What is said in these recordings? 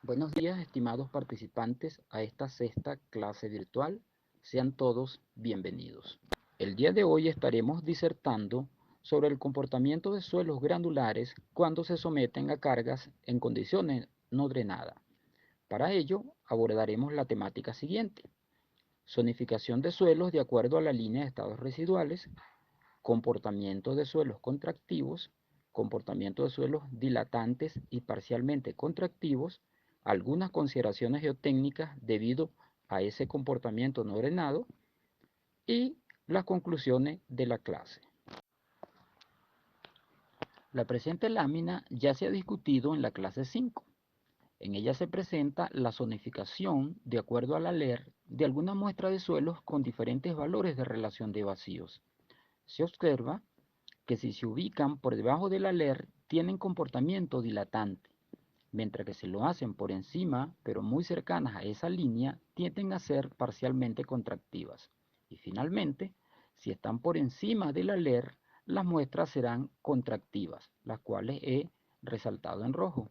Buenos días, estimados participantes a esta sexta clase virtual. Sean todos bienvenidos. El día de hoy estaremos disertando sobre el comportamiento de suelos granulares cuando se someten a cargas en condiciones no drenadas. Para ello, abordaremos la temática siguiente: zonificación de suelos de acuerdo a la línea de estados residuales, comportamiento de suelos contractivos, comportamiento de suelos dilatantes y parcialmente contractivos, algunas consideraciones geotécnicas debido a ese comportamiento no drenado y las conclusiones de la clase. La presente lámina ya se ha discutido en la clase 5. En ella se presenta la zonificación de acuerdo a la LER de alguna muestra de suelos con diferentes valores de relación de vacíos. Se observa que si se ubican por debajo de la LER tienen comportamiento dilatante, mientras que si lo hacen por encima, pero muy cercanas a esa línea, tienden a ser parcialmente contractivas. Y finalmente, si están por encima de la LER, las muestras serán contractivas, las cuales he resaltado en rojo.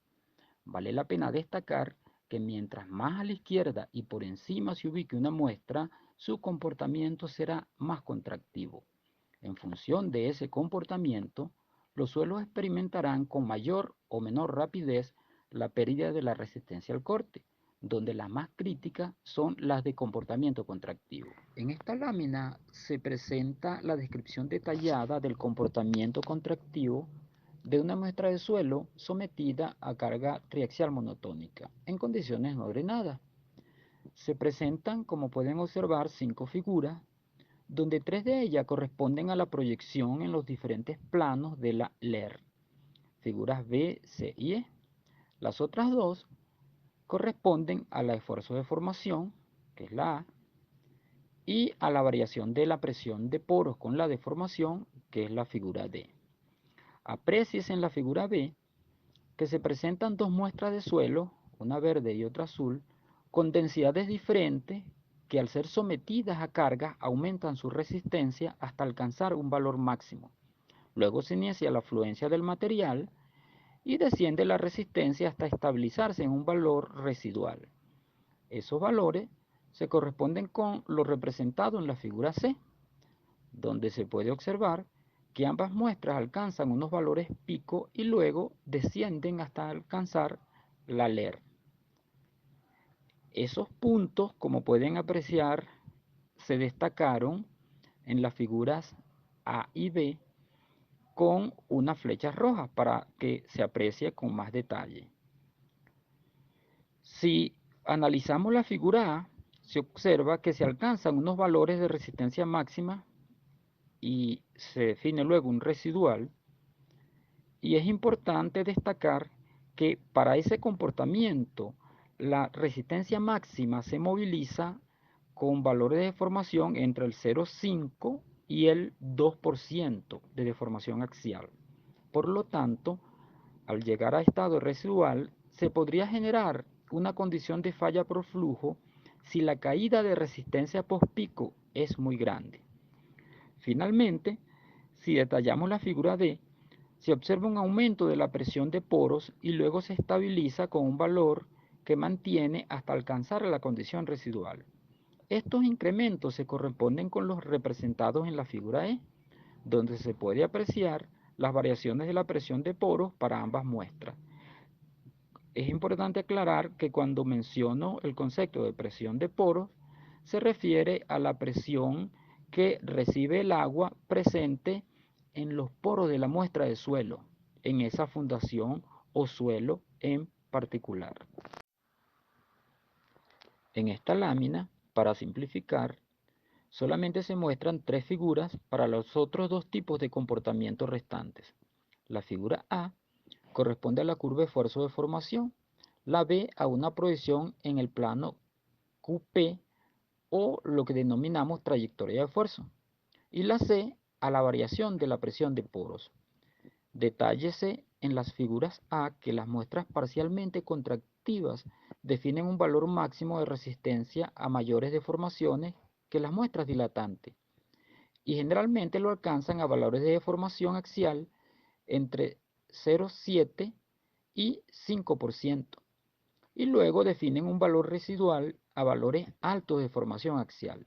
Vale la pena destacar que mientras más a la izquierda y por encima se ubique una muestra, su comportamiento será más contractivo. En función de ese comportamiento, los suelos experimentarán con mayor o menor rapidez la pérdida de la resistencia al corte, donde las más críticas son las de comportamiento contractivo. En esta lámina se presenta la descripción detallada del comportamiento contractivo de una muestra de suelo sometida a carga triaxial monotónica en condiciones no drenadas. Se presentan, como pueden observar, 5 figuras, donde 3 de ellas corresponden a la proyección en los diferentes planos de la LER, figuras B, C y E. Las otras 2 corresponden al esfuerzo de formación, que es la A, y a la variación de la presión de poros con la deformación, que es la figura D. Apréciese en la figura B que se presentan 2 muestras de suelo, una verde y otra azul, con densidades diferentes que al ser sometidas a cargas aumentan su resistencia hasta alcanzar un valor máximo. Luego se inicia la fluencia del material y desciende la resistencia hasta estabilizarse en un valor residual. Esos valores se corresponden con lo representado en la figura C, donde se puede observar que ambas muestras alcanzan unos valores pico y luego descienden hasta alcanzar la LER. Esos puntos, como pueden apreciar, se destacaron en las figuras A y B con unas flechas rojas para que se aprecie con más detalle. Si analizamos la figura A, se observa que se alcanzan unos valores de resistencia máxima y se define luego un residual. Y es importante destacar que para ese comportamiento la resistencia máxima se moviliza con valores de deformación entre el 0,5 y el 2% de deformación axial. Por lo tanto, al llegar a estado residual, se podría generar una condición de falla por flujo si la caída de resistencia post-pico es muy grande. Finalmente, si detallamos la figura D, se observa un aumento de la presión de poros y luego se estabiliza con un valor que mantiene hasta alcanzar la condición residual. Estos incrementos se corresponden con los representados en la figura E, donde se puede apreciar las variaciones de la presión de poros para ambas muestras. Es importante aclarar que cuando menciono el concepto de presión de poros, se refiere a la presión que recibe el agua presente en los poros de la muestra de suelo, en esa fundación o suelo en particular. En esta lámina, para simplificar, solamente se muestran 3 figuras para los otros 2 tipos de comportamientos restantes. La figura A corresponde a la curva de esfuerzo de formación, la B a una proyección en el plano QP o lo que denominamos trayectoria de esfuerzo, y la C a la variación de la presión de poros. Detállese en las figuras A que las muestras parcialmente contractivas definen un valor máximo de resistencia a mayores deformaciones que las muestras dilatantes, y generalmente lo alcanzan a valores de deformación axial entre 0,7 y 5%. y luego definen un valor residual a valores altos de formación axial.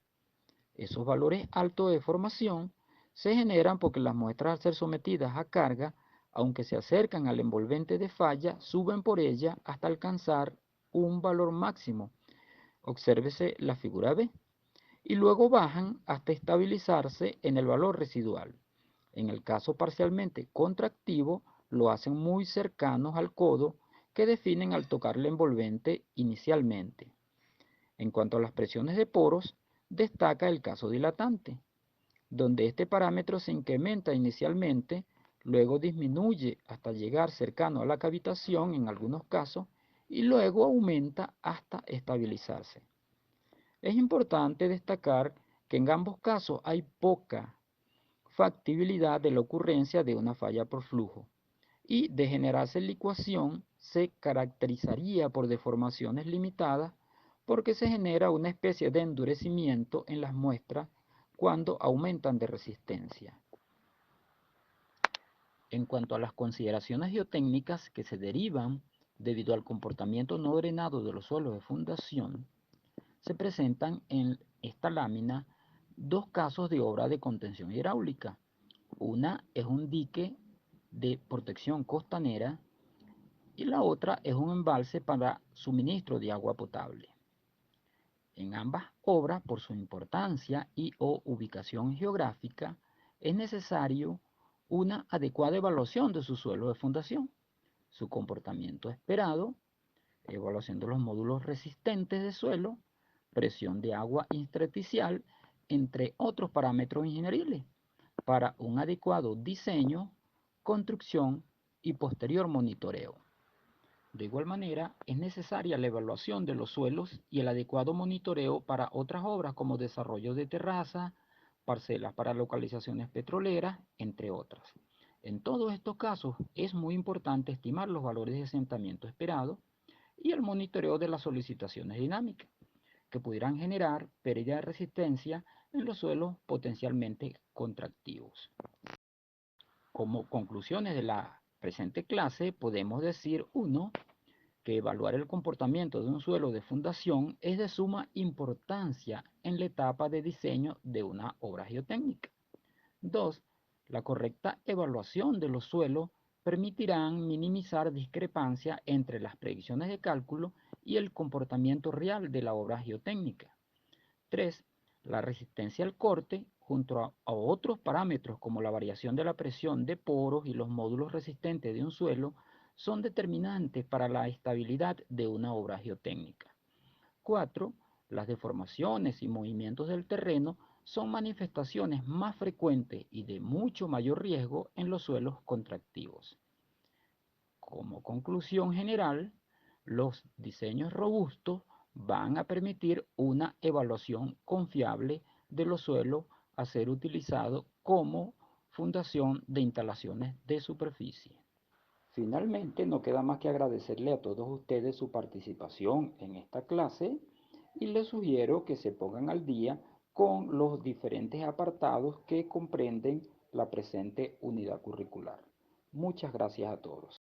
Esos valores altos de formación se generan porque las muestras al ser sometidas a carga, aunque se acercan al envolvente de falla, suben por ella hasta alcanzar un valor máximo. Obsérvese la figura B. Y luego bajan hasta estabilizarse en el valor residual. En el caso parcialmente contractivo, lo hacen muy cercanos al codo que definen al tocar el envolvente inicialmente. En cuanto a las presiones de poros, destaca el caso dilatante, donde este parámetro se incrementa inicialmente, luego disminuye hasta llegar cercano a la cavitación en algunos casos y luego aumenta hasta estabilizarse. Es importante destacar que en ambos casos hay poca factibilidad de la ocurrencia de una falla por flujo y de generarse licuación se caracterizaría por deformaciones limitadas porque se genera una especie de endurecimiento en las muestras cuando aumentan de resistencia. En cuanto a las consideraciones geotécnicas que se derivan debido al comportamiento no drenado de los suelos de fundación, se presentan en esta lámina dos casos de obra de contención hidráulica. Una es un dique de protección costanera y la otra es un embalse para suministro de agua potable. En ambas obras, por su importancia y o ubicación geográfica, es necesario una adecuada evaluación de su suelo de fundación, su comportamiento esperado, evaluación de los módulos resistentes de suelo, presión de agua intersticial, entre otros parámetros ingenieriles, para un adecuado diseño, construcción y posterior monitoreo. De igual manera, es necesaria la evaluación de los suelos y el adecuado monitoreo para otras obras como desarrollo de terrazas, parcelas para localizaciones petroleras, entre otras. En todos estos casos es muy importante estimar los valores de asentamiento esperados y el monitoreo de las solicitaciones dinámicas, que pudieran generar pérdida de resistencia en los suelos potencialmente contractivos. Como conclusiones de la presente clase, podemos decir, 1, que evaluar el comportamiento de un suelo de fundación es de suma importancia en la etapa de diseño de una obra geotécnica. 2. La correcta evaluación de los suelos permitirán minimizar discrepancia entre las predicciones de cálculo y el comportamiento real de la obra geotécnica. 3. La resistencia al corte, junto a otros parámetros como la variación de la presión de poros y los módulos resistentes de un suelo, son determinantes para la estabilidad de una obra geotécnica. 4. Las deformaciones y movimientos del terreno son manifestaciones más frecuentes y de mucho mayor riesgo en los suelos contractivos. Como conclusión general, los diseños robustos van a permitir una evaluación confiable de los suelos a ser utilizados como fundación de instalaciones de superficie. Finalmente, no queda más que agradecerle a todos ustedes su participación en esta clase y les sugiero que se pongan al día con los diferentes apartados que comprenden la presente unidad curricular. Muchas gracias a todos.